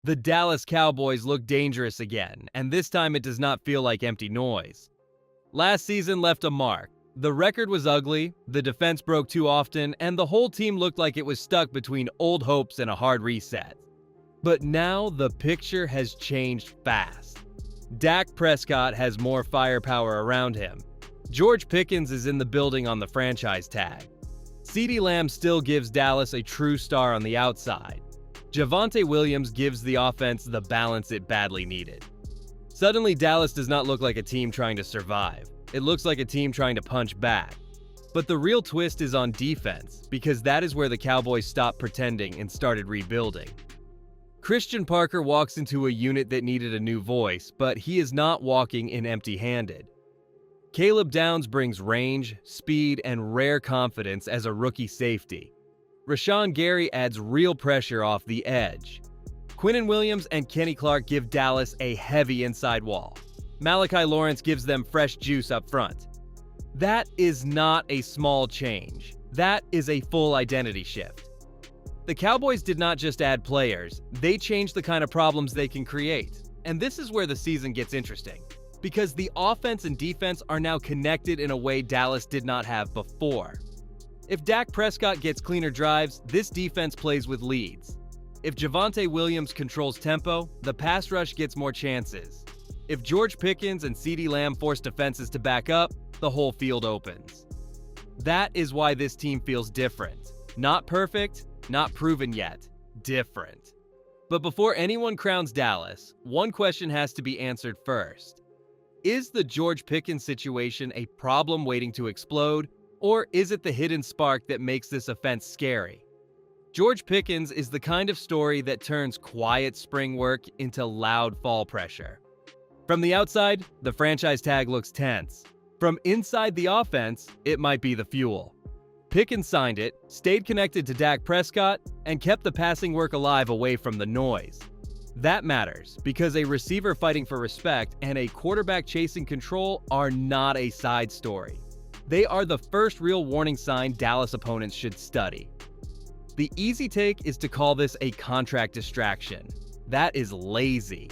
The Dallas Cowboys look dangerous again, and this time it does not feel like empty noise. Last season left a mark. The record was ugly, the defense broke too often, and the whole team looked like it was stuck between old hopes and a hard reset. But now the picture has changed fast. Dak Prescott has more firepower around him. George Pickens is in the building on the franchise tag. CeeDee Lamb still gives Dallas a true star on the outside. Javonte Williams gives the offense the balance it badly needed. Suddenly, Dallas does not look like a team trying to survive. It looks like a team trying to punch back. But the real twist is on defense, because that is where the Cowboys stopped pretending and started rebuilding. Christian Parker walks into a unit that needed a new voice, but he is not walking in empty-handed. Caleb Downs brings range, speed, and rare confidence as a rookie safety. Rashawn Gary adds real pressure off the edge. Quinnen Williams and Kenny Clark give Dallas a heavy inside wall. Malachi Lawrence gives them fresh juice up front. That is not a small change. That is a full identity shift. The Cowboys did not just add players, they changed the kind of problems they can create. And this is where the season gets interesting, because the offense and defense are now connected in a way Dallas did not have before. If Dak Prescott gets cleaner drives, this defense plays with leads. If Javonte Williams controls tempo, the pass rush gets more chances. If George Pickens and CeeDee Lamb force defenses to back up, the whole field opens. That is why this team feels different. Not perfect, not proven yet. Different. But before anyone crowns Dallas, one question has to be answered first. Is the George Pickens situation a problem waiting to explode, or is it the hidden spark that makes this offense scary? George Pickens is the kind of story that turns quiet spring work into loud fall pressure. From the outside, the franchise tag looks tense. From inside the offense, it might be the fuel. Pickens signed it, stayed connected to Dak Prescott, and kept the passing work alive away from the noise. That matters, because a receiver fighting for respect and a quarterback chasing control are not a side story. They are the first real warning sign Dallas opponents should study. The easy take is to call this a contract distraction. That is lazy.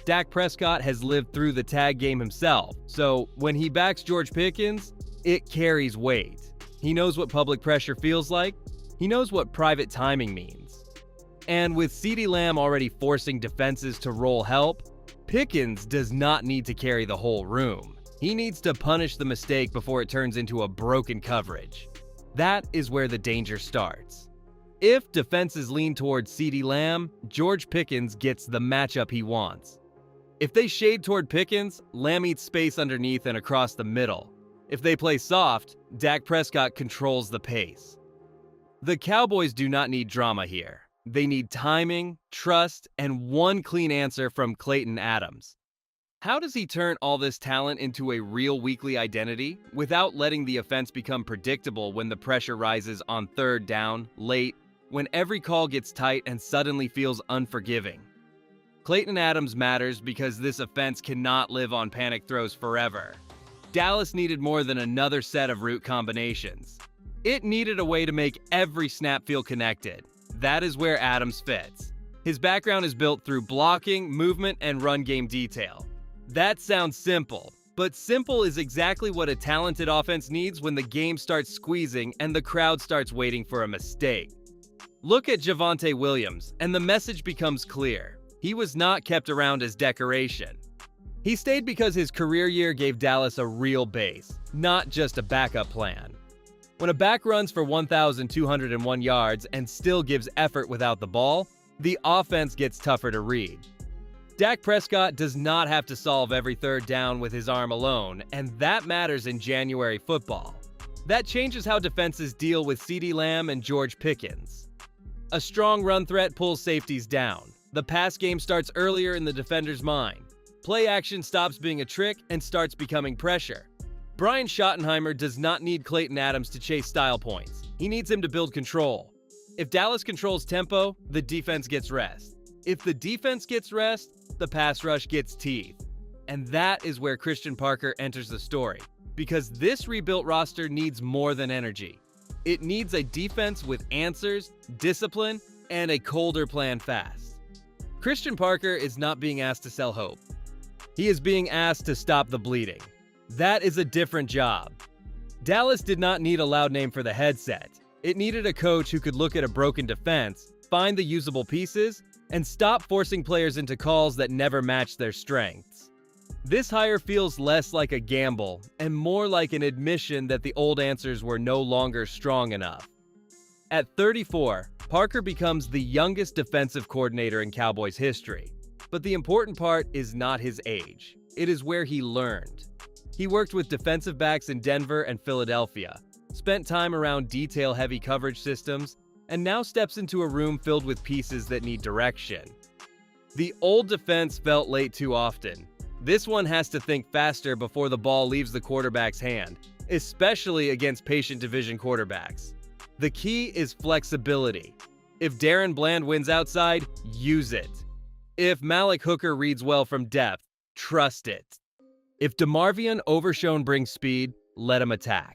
Dak Prescott has lived through the tag game himself, so when he backs George Pickens, it carries weight. He knows what public pressure feels like. He knows what private timing means. And with CeeDee Lamb already forcing defenses to roll help, Pickens does not need to carry the whole room. He needs to punish the mistake before it turns into a broken coverage. That is where the danger starts. If defenses lean towards CeeDee Lamb, George Pickens gets the matchup he wants. If they shade toward Pickens, Lamb eats space underneath and across the middle. If they play soft, Dak Prescott controls the pace. The Cowboys do not need drama here. They need timing, trust, and one clean answer from Clayton Adams. How does he turn all this talent into a real weekly identity without letting the offense become predictable when the pressure rises on third down, late, when every call gets tight and suddenly feels unforgiving? Clayton Adams matters because this offense cannot live on panic throws forever. Dallas needed more than another set of route combinations. It needed a way to make every snap feel connected. That is where Adams fits. His background is built through blocking, movement, and run game detail. That sounds simple, but simple is exactly what a talented offense needs when the game starts squeezing and the crowd starts waiting for a mistake. Look at Javonte Williams, and the message becomes clear. He was not kept around as decoration. He stayed because his career year gave Dallas a real base, not just a backup plan. When a back runs for 1,201 yards and still gives effort without the ball, the offense gets tougher to read. Dak Prescott does not have to solve every third down with his arm alone, and that matters in January football. That changes how defenses deal with CeeDee Lamb and George Pickens. A strong run threat pulls safeties down. The pass game starts earlier in the defender's mind. Play action stops being a trick and starts becoming pressure. Brian Schottenheimer does not need Clayton Adams to chase style points. He needs him to build control. If Dallas controls tempo, the defense gets rest. If the defense gets rest, the pass rush gets teeth. And that is where Christian Parker enters the story, because this rebuilt roster needs more than energy. It needs a defense with answers, discipline, and a colder plan fast. Christian Parker is not being asked to sell hope. He is being asked to stop the bleeding. That is a different job. Dallas did not need a loud name for the headset. It needed a coach who could look at a broken defense, find the usable pieces, and stop forcing players into calls that never matched their strengths. This hire feels less like a gamble and more like an admission that the old answers were no longer strong enough. At 34, Parker becomes the youngest defensive coordinator in Cowboys history. But the important part is not his age. It is where he learned. He worked with defensive backs in Denver and Philadelphia, spent time around detail-heavy coverage systems, and now steps into a room filled with pieces that need direction. The old defense felt late too often. This one has to think faster before the ball leaves the quarterback's hand, especially against patient division quarterbacks. The key is flexibility. If Darren Bland wins outside, use it. If Malik Hooker reads well from depth, trust it. If DeMarvion Overshown brings speed, let him attack.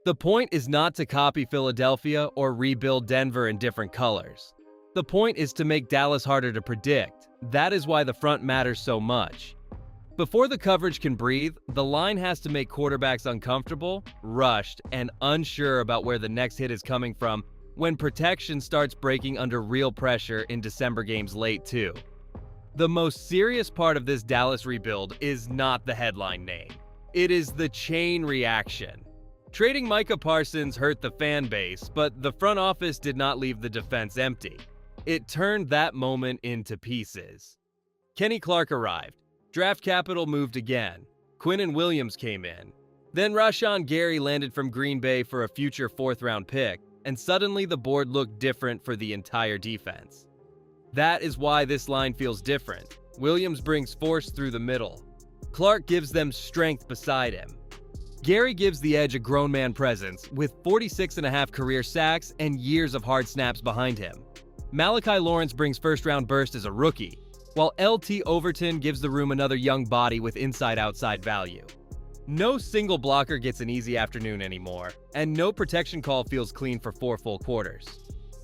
The point is not to copy Philadelphia or rebuild Denver in different colors. The point is to make Dallas harder to predict. That is why the front matters so much. Before the coverage can breathe, the line has to make quarterbacks uncomfortable, rushed, and unsure about where the next hit is coming from when protection starts breaking under real pressure in December games late too. The most serious part of this Dallas rebuild is not the headline name. It is the chain reaction. Trading Micah Parsons hurt the fan base, but the front office did not leave the defense empty. It turned that moment into pieces. Kenny Clark arrived. Draft capital moved again. Quinnen Williams came in. Then Rashawn Gary landed from Green Bay for a future fourth-round pick, and suddenly the board looked different for the entire defense. That is why this line feels different. Williams brings force through the middle. Clark gives them strength beside him. Gary gives the edge a grown man presence with 46.5 career sacks and years of hard snaps behind him. Malachi Lawrence brings first-round burst as a rookie, while LT Overton gives the room another young body with inside-outside value. No single blocker gets an easy afternoon anymore, and no protection call feels clean for 4 full quarters.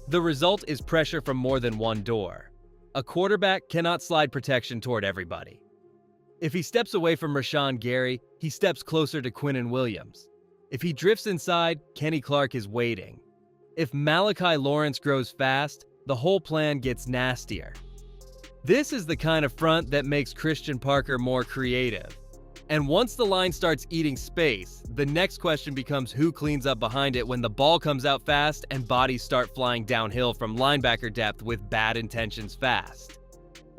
The result is pressure from more than one door. A quarterback cannot slide protection toward everybody. If he steps away from Rashawn Gary, he steps closer to Quinnen Williams. If he drifts inside, Kenny Clark is waiting. If Malachi Lawrence grows fast, the whole plan gets nastier. This is the kind of front that makes Christian Parker more creative. And once the line starts eating space, the next question becomes who cleans up behind it when the ball comes out fast and bodies start flying downhill from linebacker depth with bad intentions fast.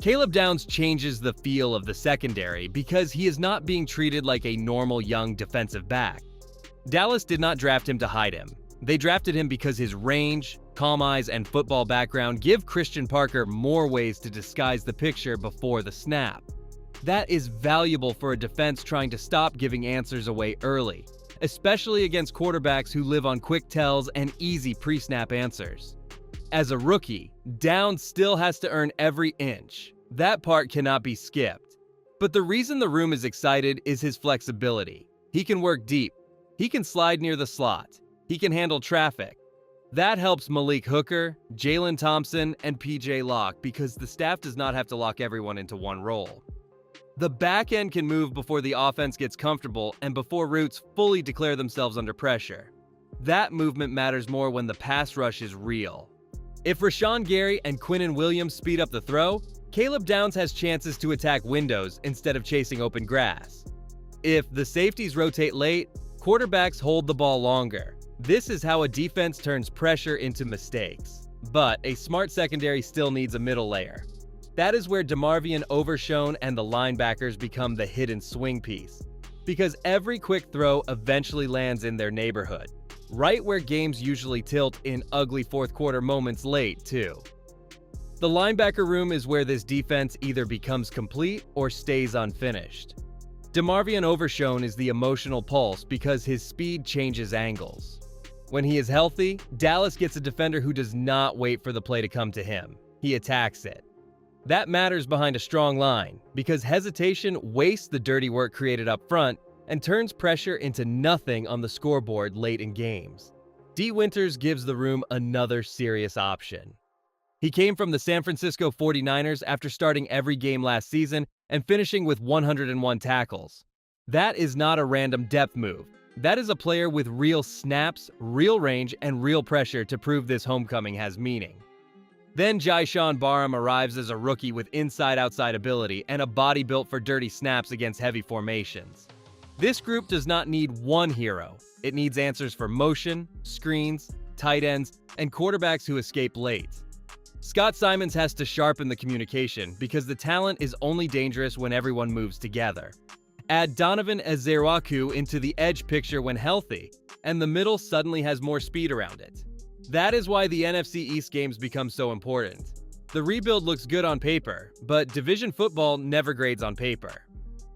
Caleb Downs changes the feel of the secondary because he is not being treated like a normal young defensive back. Dallas did not draft him to hide him. They drafted him because his range, calm eyes, and football background give Christian Parker more ways to disguise the picture before the snap. That is valuable for a defense trying to stop giving answers away early, especially against quarterbacks who live on quick tells and easy pre-snap answers. As a rookie, Downs still has to earn every inch. That part cannot be skipped. But the reason the room is excited is his flexibility. He can work deep. He can slide near the slot. He can handle traffic. That helps Malik Hooker, Jalen Thompson, and PJ Locke because the staff does not have to lock everyone into one role. The back end can move before the offense gets comfortable and before routes fully declare themselves under pressure. That movement matters more when the pass rush is real. If Rashawn Gary and Quinnen Williams speed up the throw, Caleb Downs has chances to attack windows instead of chasing open grass. If the safeties rotate late, quarterbacks hold the ball longer. This is how a defense turns pressure into mistakes. But a smart secondary still needs a middle layer. That is where DeMarvion Overshown and the linebackers become the hidden swing piece. Because every quick throw eventually lands in their neighborhood. Right where games usually tilt in ugly fourth quarter moments late, too. The linebacker room is where this defense either becomes complete or stays unfinished. DeMarvion Overshown is the emotional pulse because his speed changes angles. When he is healthy, Dallas gets a defender who does not wait for the play to come to him. He attacks it. That matters behind a strong line because hesitation wastes the dirty work created up front and turns pressure into nothing on the scoreboard late in games. D. Winters gives the room another serious option. He came from the San Francisco 49ers after starting every game last season and finishing with 101 tackles. That is not a random depth move. That is a player with real snaps, real range, and real pressure to prove this homecoming has meaning. Then Jyshawn Barham arrives as a rookie with inside-outside ability and a body built for dirty snaps against heavy formations. This group does not need one hero. It needs answers for motion, screens, tight ends, and quarterbacks who escape late. Scott Simons has to sharpen the communication because the talent is only dangerous when everyone moves together. Add Donovan Ezeiruaku into the edge picture when healthy, and the middle suddenly has more speed around it. That is why the NFC East games become so important. The rebuild looks good on paper, but division football never grades on paper.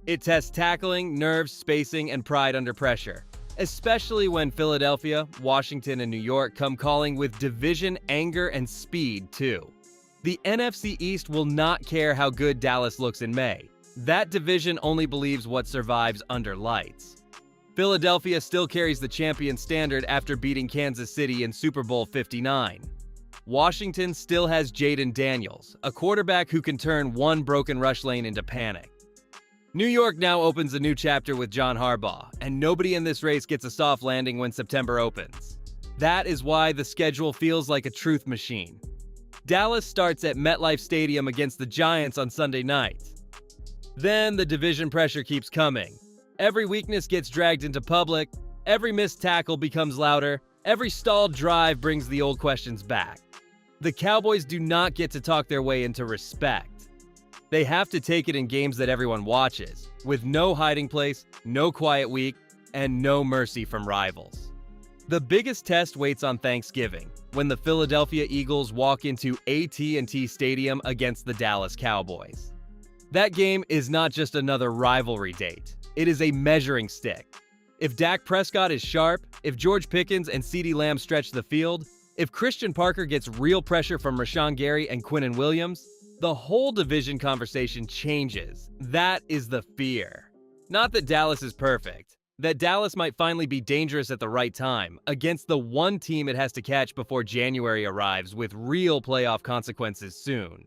It tests tackling, nerves, spacing, and pride under pressure, especially when Philadelphia, Washington, and New York come calling with division anger and speed too. The NFC East will not care how good Dallas looks in May. That division only believes what survives under lights. Philadelphia still carries the champion standard after beating Kansas City in Super Bowl 59. Washington still has Jaden Daniels, a quarterback who can turn one broken rush lane into panic. New York now opens a new chapter with John Harbaugh, and nobody in this race gets a soft landing when September opens. That is why the schedule feels like a truth machine. Dallas starts at MetLife Stadium against the Giants on Sunday night. Then the division pressure keeps coming. Every weakness gets dragged into public, every missed tackle becomes louder, every stalled drive brings the old questions back. The Cowboys do not get to talk their way into respect. They have to take it in games that everyone watches, with no hiding place, no quiet week, and no mercy from rivals. The biggest test waits on Thanksgiving, when the Philadelphia Eagles walk into AT&T Stadium against the Dallas Cowboys. That game is not just another rivalry date. It is a measuring stick. If Dak Prescott is sharp, if George Pickens and CeeDee Lamb stretch the field, if Christian Parker gets real pressure from Rashawn Gary and Quinnen Williams, the whole division conversation changes. That is the fear. Not that Dallas is perfect. That Dallas might finally be dangerous at the right time, against the one team it has to catch before January arrives with real playoff consequences soon.